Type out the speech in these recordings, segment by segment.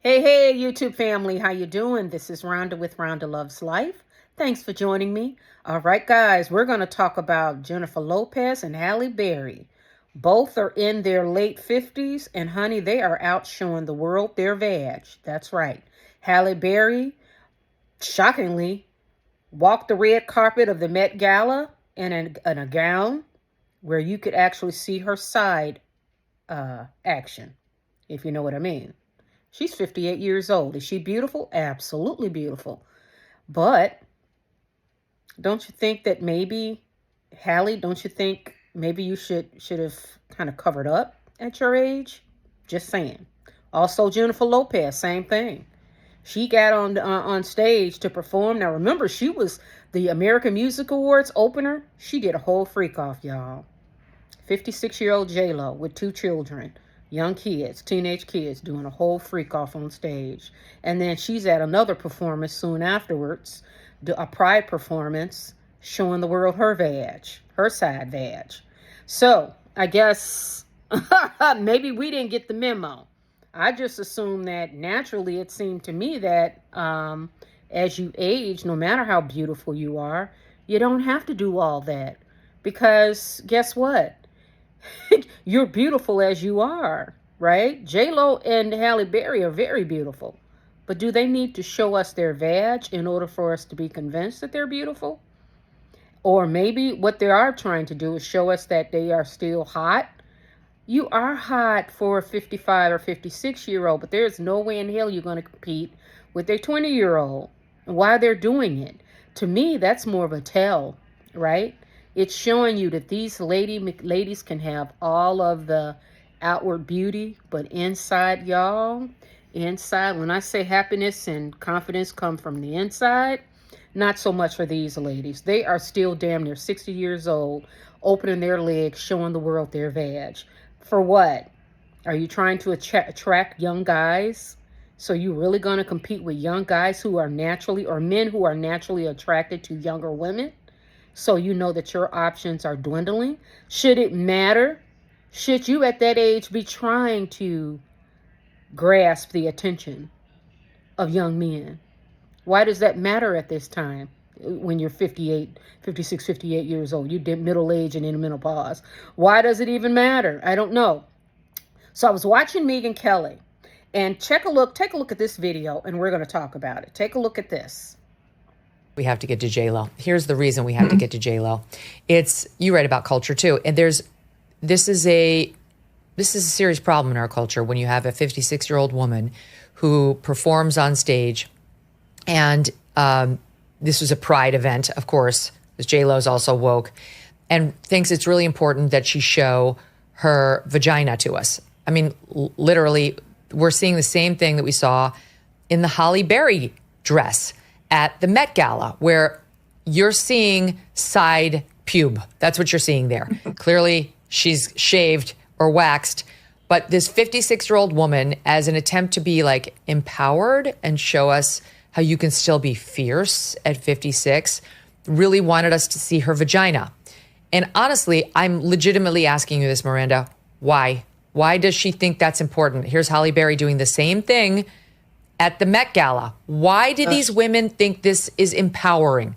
Hey, YouTube family, how you doing? This is Rhonda with Rhonda Loves Life. Thanks for joining me. All right, guys, we're going to talk about Jennifer Lopez and Halle Berry. Both are in their late 50s, and honey, they are out showing the world their vag. That's right. Halle Berry, shockingly, walked the red carpet of the Met Gala in a gown where you could actually see her side action, if you know what I mean. She's 58 years old. Is she beautiful? Absolutely beautiful. But don't you think that maybe, Halle, don't you think maybe you should have kind of covered up at your age? Just saying. Also, Jennifer Lopez, same thing. She got on stage to perform. Now, remember, she was the American Music Awards opener. She did a whole freak off, y'all. 56-year-old JLo with 2 children. Young kids, teenage kids, doing a whole freak off on stage. And then she's at another performance soon afterwards, a pride performance, showing the world her vag, her side vag. So I guess maybe we didn't get the memo. I just assumed that naturally it seemed to me that as you age, no matter how beautiful you are, you don't have to do all that. Because guess what? You're beautiful as you are, right? JLo and Halle Berry are very beautiful. But do they need to show us their vag in order for us to be convinced that they're beautiful? Or maybe what they are trying to do is show us that they are still hot. You are hot for a 55 or 56-year-old, but there's no way in hell you're going to compete with a 20-year-old. Why they're doing it? To me, that's more of a tell, right? It's showing you that these ladies can have all of the outward beauty, but inside, y'all, inside, when I say happiness and confidence come from the inside, not so much for these ladies. They are still damn near 60 years old, opening their legs, showing the world their vag. For what? Are you trying to attract young guys? So you really going to compete with young guys who are naturally, or men who are naturally attracted to younger women? So you know that your options are dwindling? Should it matter? Should you at that age be trying to grasp the attention of young men? Why does that matter at this time when you're 58, 56, 58 years old? You're middle age and in menopause. Why does it even matter? I don't know. So I was watching Megyn Kelly, and take a look at this video, and we're going to talk about it. Take a look at this. We have to get to JLo. Here's the reason we have to get to JLo. You write about culture too, and this is a serious problem in our culture when you have a 56-year-old woman who performs on stage, and this was a pride event, of course, because JLo is also woke, and thinks it's really important that she show her vagina to us. I mean, literally, we're seeing the same thing that we saw in the Halle Berry dress at the Met Gala, where you're seeing side pube. That's what you're seeing there. Clearly, she's shaved or waxed. But this 56-year-old woman, as an attempt to be like empowered and show us how you can still be fierce at 56, really wanted us to see her vagina. And honestly, I'm legitimately asking you this, Miranda. Why? Why does she think that's important? Here's Halle Berry doing the same thing at the Met Gala. Why do these women think this is empowering?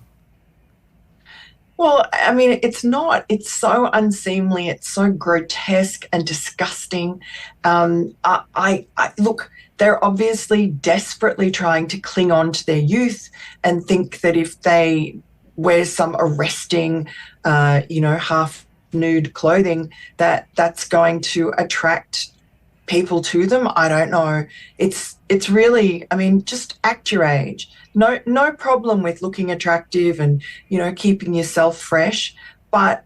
Well, I mean, it's not. It's so unseemly. It's so grotesque and disgusting. I look, they're obviously desperately trying to cling on to their youth and think that if they wear some arresting, half nude clothing, that's going to attract people to them. I don't know. It's really, I mean, just act your age. No problem with looking attractive and, keeping yourself fresh, but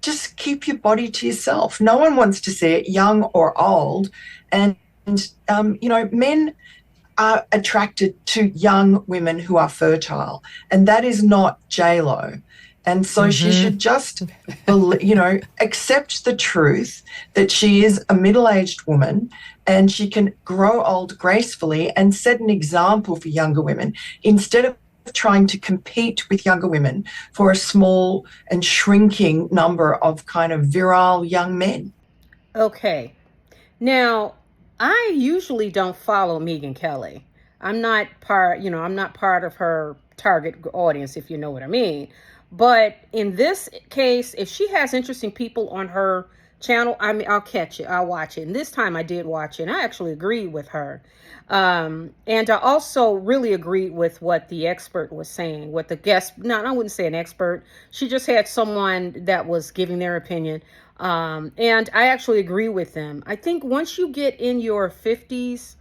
just keep your body to yourself. No one wants to see it, young or old. And men are attracted to young women who are fertile, and that is not JLo. And so she should just, accept the truth that she is a middle-aged woman and she can grow old gracefully and set an example for younger women instead of trying to compete with younger women for a small and shrinking number of kind of virile young men. Okay. Now, I usually don't follow Megyn Kelly. I'm not part of her target audience, if you know what I mean. But in this case, if she has interesting people on her channel, I mean, I'll catch it, I'll watch it. And this time I did watch it, and I actually agreed with her. And I also really agreed with what the expert was saying, what the guest, no, I wouldn't say an expert. She just had someone that was giving their opinion. And I actually agree with them. I think once you get in your 50s,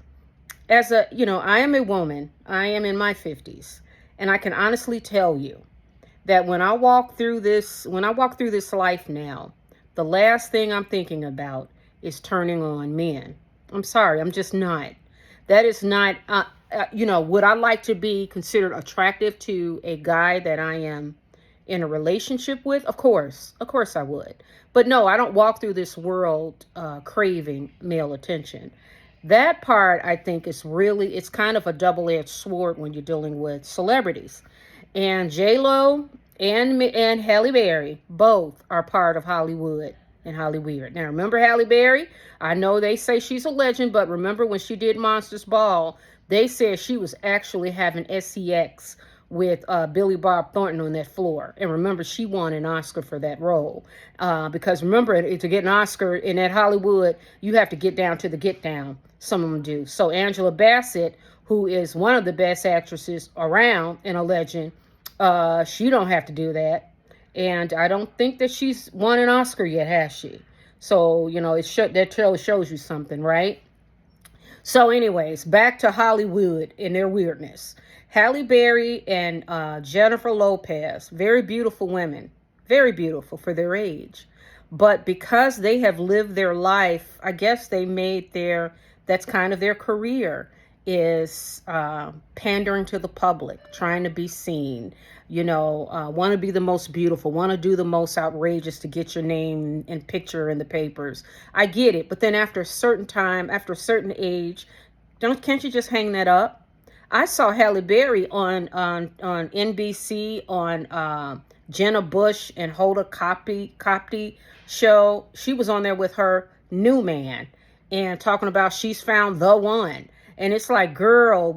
I am a woman, I am in my 50s, and I can honestly tell you that when I walk through this life now, the last thing I'm thinking about is turning on men. I'm sorry, I'm just not. That is not, would I like to be considered attractive to a guy that I am in a relationship with? Of course I would. But no, I don't walk through this world craving male attention. That part, I think, it's kind of a double-edged sword when you're dealing with celebrities. And JLo and Halle Berry both are part of Hollywood and Hollyweird. Now, remember Halle Berry? I know they say she's a legend, but remember when she did Monsters Ball, they said she was actually having sex with Billy Bob Thornton on that floor. And remember, she won an Oscar for that role. Because remember, to get an Oscar in that Hollywood, you have to get down to the get down. Some of them do. So Angela Bassett, who is one of the best actresses around and a legend, she don't have to do that. And I don't think that she's won an Oscar yet, has she? So, that shows you something, right? So anyways, back to Hollywood and their weirdness. Halle Berry and Jennifer Lopez, very beautiful women, very beautiful for their age. But because they have lived their life, I guess that's kind of their career, is pandering to the public, trying to be seen, want to be the most beautiful, want to do the most outrageous to get your name and picture in the papers. I get it. But then after a certain time, after a certain age, can't you just hang that up? I saw Halle Berry on NBC on Jenna Bush and Hoda Kotb show. She was on there with her new man and talking about she's found the one. And it's like, girl,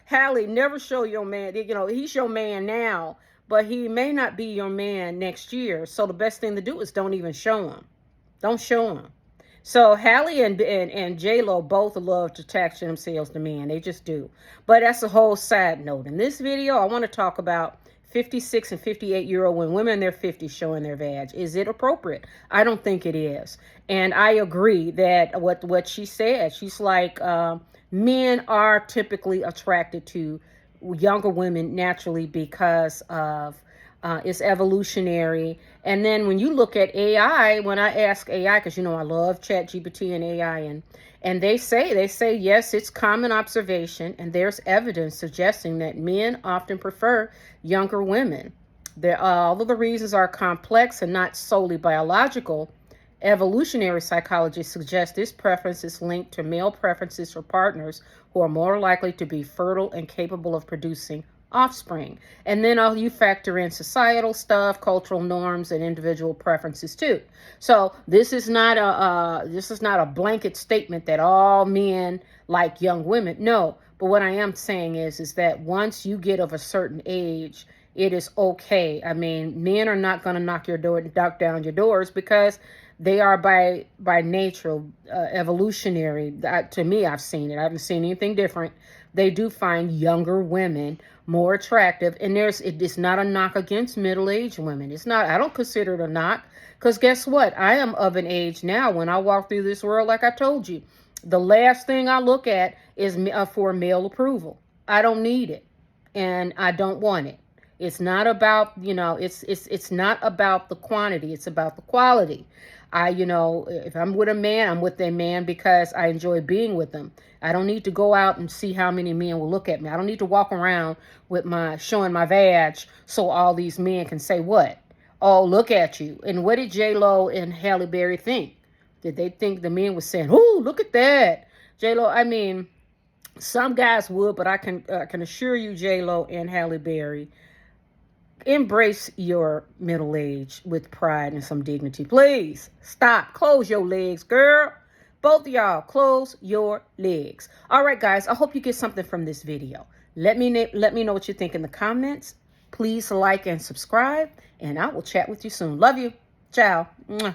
Halle, never show your man. He's your man now, but he may not be your man next year. So the best thing to do is don't even show him. Don't show him. So Halle and JLo both love to attach themselves to men. They just do. But that's a whole side note. In this video, I want to talk about 56 and 58-year-old women in their 50s showing their vag. Is it appropriate? I don't think it is. And I agree that what she said. She's like, men are typically attracted to younger women naturally because of it's evolutionary. And then when you look at AI, when I ask AI, because I love ChatGPT and AI, and they say yes, it's common observation, and there's evidence suggesting that men often prefer younger women. Although the reasons are complex and not solely biological, evolutionary psychology suggests this preference is linked to male preferences for partners who are more likely to be fertile and capable of producing offspring. And then you factor in societal stuff, cultural norms, and individual preferences too. So this is not a blanket statement that all men like young women. No, but what I am saying is that once you get of a certain age, it is okay. I mean, men are not going to knock down your doors because they are by nature evolutionary. To me, I've seen it. I haven't seen anything different. They do find younger women more attractive, and it is not a knock against middle-aged women. It's not. I don't consider it a knock, because guess what? I am of an age now when I walk through this world, like I told you, the last thing I look at is for male approval. I don't need it, and I don't want it. It's not about, it's not about the quantity. It's about the quality. If I'm with a man, I'm with a man because I enjoy being with them. I don't need to go out and see how many men will look at me. I don't need to walk around with showing my vag so all these men can say what? Oh, look at you. And what did JLo and Halle Berry think? Did they think the men were saying, "Oh, look at that"? JLo, I mean, some guys would, but I can assure you, JLo and Halle Berry, embrace your middle age with pride and some dignity. Please stop. Close your legs, girl. Both of y'all, close your legs. All right, guys, I hope you get something from this video. Let me know what you think in the comments. Please like and subscribe, and I will chat with you soon. Love you. Ciao. Mwah.